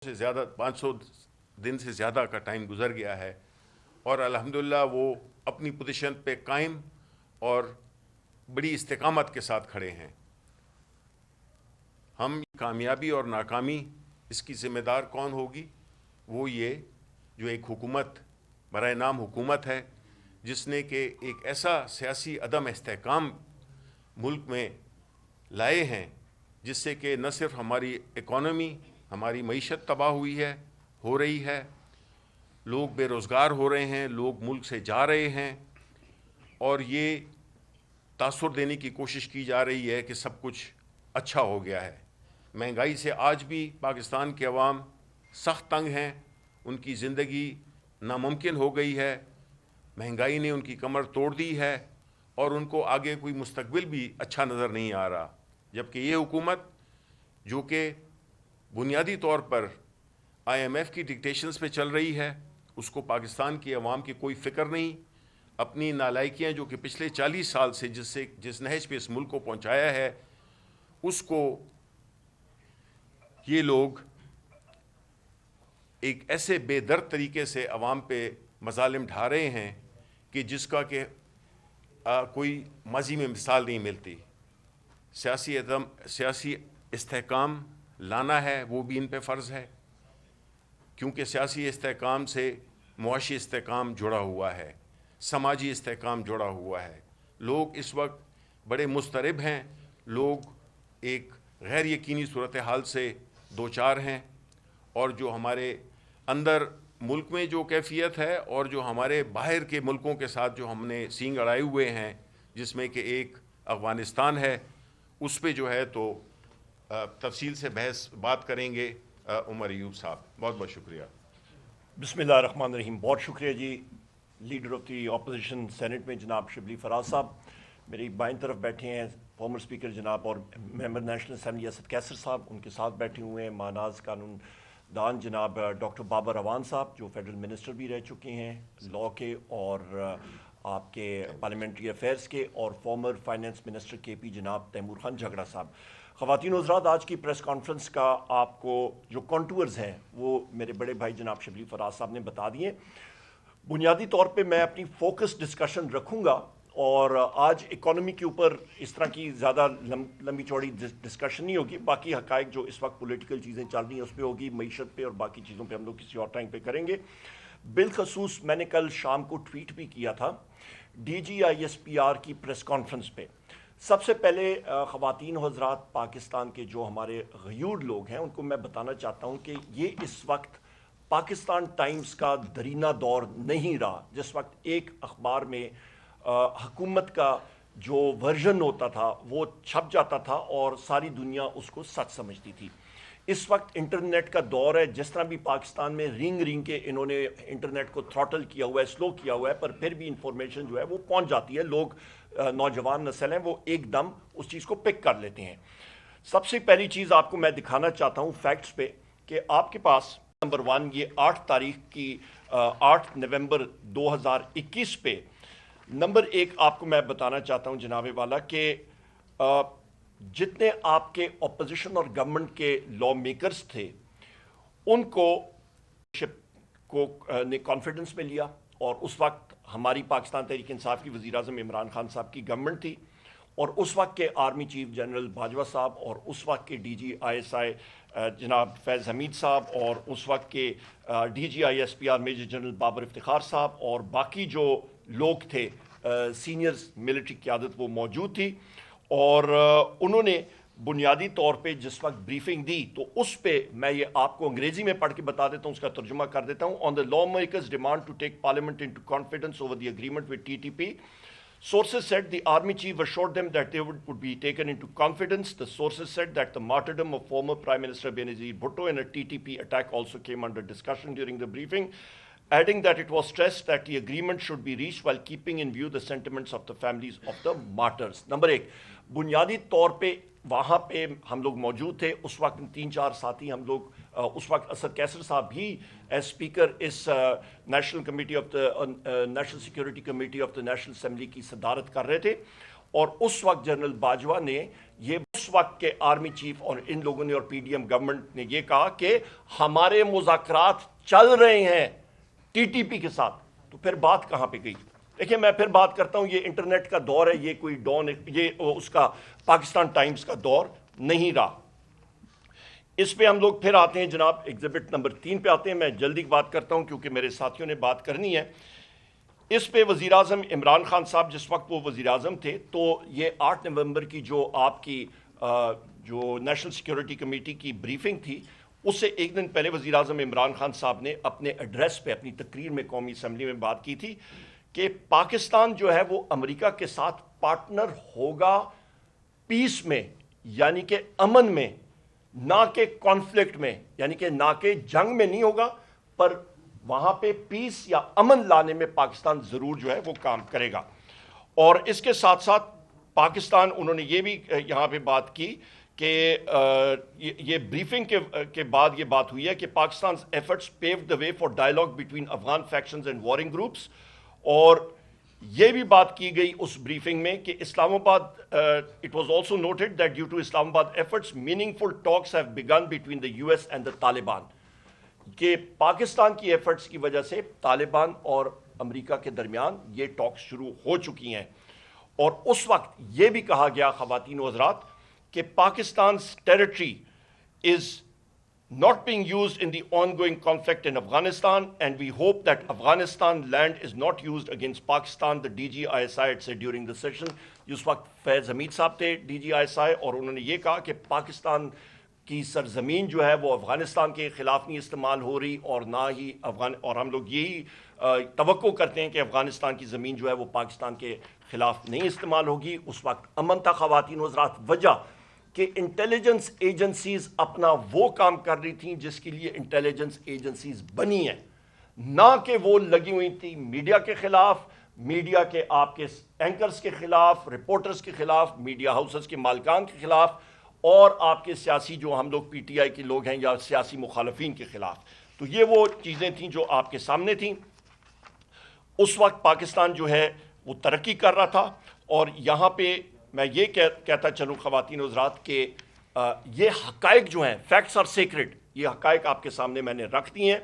سے زیادہ 500 دن سے زیادہ کا ٹائم گزر گیا ہے اور الحمدللہ وہ اپنی پوزیشن پہ قائم اور بڑی استقامت کے ساتھ کھڑے ہیں۔ ہم کامیابی اور ناکامی اس کی ذمہ دار کون ہوگی؟ وہ یہ جو ایک حکومت برائے نام حکومت ہے جس نے کہ ایک ایسا سیاسی عدم استحکام ملک میں لائے ہیں جس سے کہ نہ صرف ہماری اکانومی ہماری معیشت تباہ ہوئی ہے ہو رہی ہے، لوگ بے روزگار ہو رہے ہیں، لوگ ملک سے جا رہے ہیں، اور یہ تاثر دینے کی کوشش کی جا رہی ہے کہ سب کچھ اچھا ہو گیا ہے۔ مہنگائی سے آج بھی پاکستان کے عوام سخت تنگ ہیں، ان کی زندگی ناممکن ہو گئی ہے، مہنگائی نے ان کی کمر توڑ دی ہے اور ان کو آگے کوئی مستقبل بھی اچھا نظر نہیں آ رہا، جبکہ یہ حکومت جو کہ بنیادی طور پر IMF کی ڈکٹیشنز پہ چل رہی ہے، اس کو پاکستان کی عوام کی کوئی فکر نہیں۔ اپنی نالائکیاں جو کہ پچھلے 40 سال سے جس نہج پہ اس ملک کو پہنچایا ہے، اس کو یہ لوگ ایک ایسے بے درد طریقے سے عوام پہ مظالم ڈھا رہے ہیں کہ جس کا کہ کوئی ماضی میں مثال نہیں ملتی۔ سیاسی استحکام لانا ہے، وہ بھی ان پہ فرض ہے، کیونکہ سیاسی استحکام سے معاشی استحکام جڑا ہوا ہے، سماجی استحکام جڑا ہوا ہے۔ لوگ اس وقت بڑے مضطرب ہیں، لوگ ایک غیر یقینی صورتحال سے دوچار ہیں، اور جو ہمارے اندر ملک میں جو کیفیت ہے اور جو ہمارے باہر کے ملکوں کے ساتھ جو ہم نے سینگ اڑائے ہوئے ہیں، جس میں کہ ایک افغانستان ہے، اس پہ جو ہے تو تفصیل سے بات کریں گے عمر ایوب صاحب۔ بہت بہت شکریہ۔ بسم اللہ الرحمن الرحیم۔ بہت شکریہ جی leader of the opposition senate میں جناب شبلی فراز صاحب، میری بائیں طرف بیٹھے ہیں فارمر اسپیکر جناب اور ممبر نیشنل اسمبلی اسد کیسر صاحب، ان کے ساتھ بیٹھے ہوئے ہیں ماناز قانون دان جناب ڈاکٹر بابر روان صاحب جو فیڈرل منسٹر بھی رہ چکے ہیں لاء کے اور آپ کے پارلیمنٹری افیئرس کے، اور فارمر فائنانس منسٹر کے پی جناب تیمور خان جھگڑا صاحب۔ خواتین و حضرات، آج کی پریس کانفرنس کا آپ کو جو کانٹورز ہیں وہ میرے بڑے بھائی جناب شبلی فراز صاحب نے بتا دیے۔ بنیادی طور پہ میں اپنی فوکس ڈسکشن رکھوں گا، اور آج اکانومی کے اوپر اس طرح کی زیادہ لمبی چوڑی ڈسکشن نہیں ہوگی، باقی حقائق جو اس وقت پولیٹیکل چیزیں چل رہی ہیں اس پہ ہوگی، معیشت پہ اور باقی چیزوں پہ ہم لوگ کسی اور ٹائم پہ کریں گے۔ بالخصوص میں نے کل شام کو ٹویٹ بھی کیا تھا DGISPR کی پریس کانفرنس پہ۔ سب سے پہلے خواتین و حضرات، پاکستان کے جو ہمارے غیور لوگ ہیں ان کو میں بتانا چاہتا ہوں کہ یہ اس وقت پاکستان ٹائمز کا درینہ دور نہیں رہا، جس وقت ایک اخبار میں حکومت کا جو ورژن ہوتا تھا وہ چھپ جاتا تھا اور ساری دنیا اس کو سچ سمجھتی تھی۔ اس وقت انٹرنیٹ کا دور ہے، جس طرح بھی پاکستان میں رنگ کے انہوں نے انٹرنیٹ کو تھروٹل کیا ہوا ہے، سلو کیا ہوا ہے، پر پھر بھی انفارمیشن جو ہے وہ پہنچ جاتی ہے، لوگ نوجوان نسل ہیں وہ ایک دم اس چیز کو پک کر لیتے ہیں۔ سب سے پہلی چیز آپ کو میں دکھانا چاہتا ہوں فیکٹس پہ کہ آپ کے پاس نمبر 1 یہ 8 تاریخ کی 8 نومبر 2021 پہ نمبر 1 آپ کو میں بتانا چاہتا ہوں جناب والا کہ جتنے آپ کے اپوزیشن اور گورنمنٹ کے لا میکرز تھے ان کو نے کانفیڈنس میں لیا، اور اس وقت ہماری پاکستان تحریک انصاف کی وزیر اعظم عمران خان صاحب کی گورنمنٹ تھی، اور اس وقت کے آرمی چیف جنرل باجوہ صاحب اور اس وقت کے DGISI جناب فیض حمید صاحب اور اس وقت کے DGISPR major general Babar Iftikhar صاحب اور باقی جو لوگ تھے سینئر ملٹری قیادت وہ موجود تھی، اور انہوں نے بنیادی طور پہ جس وقت بریفنگ دی تو اس پہ میں یہ آپ کو انگریزی میں پڑھ کے بتا دیتا ہوں، اس کا ترجمہ کر دیتا ہوں۔ On the lawmakers demand to take parliament into confidence over the agreement with TTP. Sources said the army chief assured them that they would be taken into confidence. The sources said that the martyrdom of former Prime Minister Benazir Bhutto in a TTP attack also came under discussion during the briefing, adding that it was stressed that the agreement should be reached while keeping in view the sentiments of the families of the martyrs. Number 1 بنیادی طور پہ وہاں پہ ہم لوگ موجود تھے، اس وقت 3-4 ساتھی ہم لوگ، اس وقت اسد کیسر صاحب بھی ایز اسپیکر اس national committee of the national security committee of the national assembly کی صدارت کر رہے تھے، اور اس وقت جنرل باجوہ نے یہ اس وقت کے آرمی چیف اور ان لوگوں نے اور پی ڈی ایم گورنمنٹ نے یہ کہا کہ ہمارے مذاکرات چل رہے ہیں ٹی ٹی پی کے ساتھ، تو پھر بات کہاں پہ گئی؟ دیکھیں میں پھر بات کرتا ہوں، یہ انٹرنیٹ کا دور ہے، یہ کوئی یہ اس کا پاکستان ٹائمز کا دور نہیں رہا۔ اس پہ ہم لوگ پھر آتے ہیں جناب ایگزیبٹ نمبر 3 پہ آتے ہیں، میں جلدی بات کرتا ہوں کیونکہ میرے ساتھیوں نے بات کرنی ہے۔ اس پہ وزیراعظم عمران خان صاحب جس وقت وہ وزیراعظم تھے تو یہ 8 نومبر کی جو آپ کی جو نیشنل سیکیورٹی کمیٹی کی بریفنگ تھی، اس سے ایک دن پہلے وزیراعظم عمران خان صاحب نے اپنے ایڈریس پہ اپنی تقریر میں قومی اسمبلی میں بات کی تھی کہ پاکستان جو ہے وہ امریکہ کے ساتھ پارٹنر ہوگا پیس میں، یعنی کہ امن میں، نہ کہ کانفلکٹ میں، یعنی کہ نہ کہ جنگ میں نہیں ہوگا، پر وہاں پہ پیس یا امن لانے میں پاکستان ضرور جو ہے وہ کام کرے گا۔ اور اس کے ساتھ ساتھ پاکستان، انہوں نے یہ بھی یہاں پہ بات کی کہ یہ بریفنگ کے بعد یہ بات ہوئی ہے کہ Pakistan efforts paved the way for dialogue between Afghan factions and warring groups, اور یہ بھی بات کی گئی اس بریفنگ میں کہ Islamabad it was also noted that due to Islamabad efforts meaningful talks have begun between the U S and the Taliban, کہ پاکستان کی ایفرٹس کی وجہ سے طالبان اور امریکہ کے درمیان یہ ٹاکس شروع ہو چکی ہیں۔ اور اس وقت یہ بھی کہا گیا خواتین و حضرات کہ پاکستان's territory is not being used in the ongoing conflict in Afghanistan, and we hope that Afghanistan land is not used against Pakistan, the DGISI had said during the session۔ اس وقت فیض حمید صاحب تھے DGISI، اور انہوں نے یہ کہا کہ پاکستان کی سرزمین جو ہے وہ افغانستان کے خلاف نہیں استعمال ہو رہی، اور نہ ہی اور ہم لوگ یہی توقع کرتے ہیں کہ افغانستان کی زمین جو ہے وہ پاکستان کے خلاف نہیں استعمال ہوگی۔ اس وقت امن تھا خواتین و حضرات، وجہ کہ انٹیلیجنس ایجنسیز اپنا وہ کام کر رہی تھیں جس کے لیے انٹیلیجنس ایجنسیز بنی ہیں، نہ کہ وہ لگی ہوئی تھی میڈیا کے خلاف، میڈیا کے آپ کے اینکرز کے خلاف، رپورٹرز کے خلاف، میڈیا ہاؤسز کے مالکان کے خلاف، اور آپ کے سیاسی جو ہم لوگ پی ٹی آئی کے لوگ ہیں یا سیاسی مخالفین کے خلاف۔ تو یہ وہ چیزیں تھیں جو آپ کے سامنے تھیں۔ اس وقت پاکستان جو ہے وہ ترقی کر رہا تھا، اور یہاں پہ میں یہ کہتا چلوں خواتین و حضرات کہ یہ حقائق جو ہیں، فیکٹس آر سیکرڈ، یہ حقائق آپ کے سامنے میں نے رکھ دی ہیں۔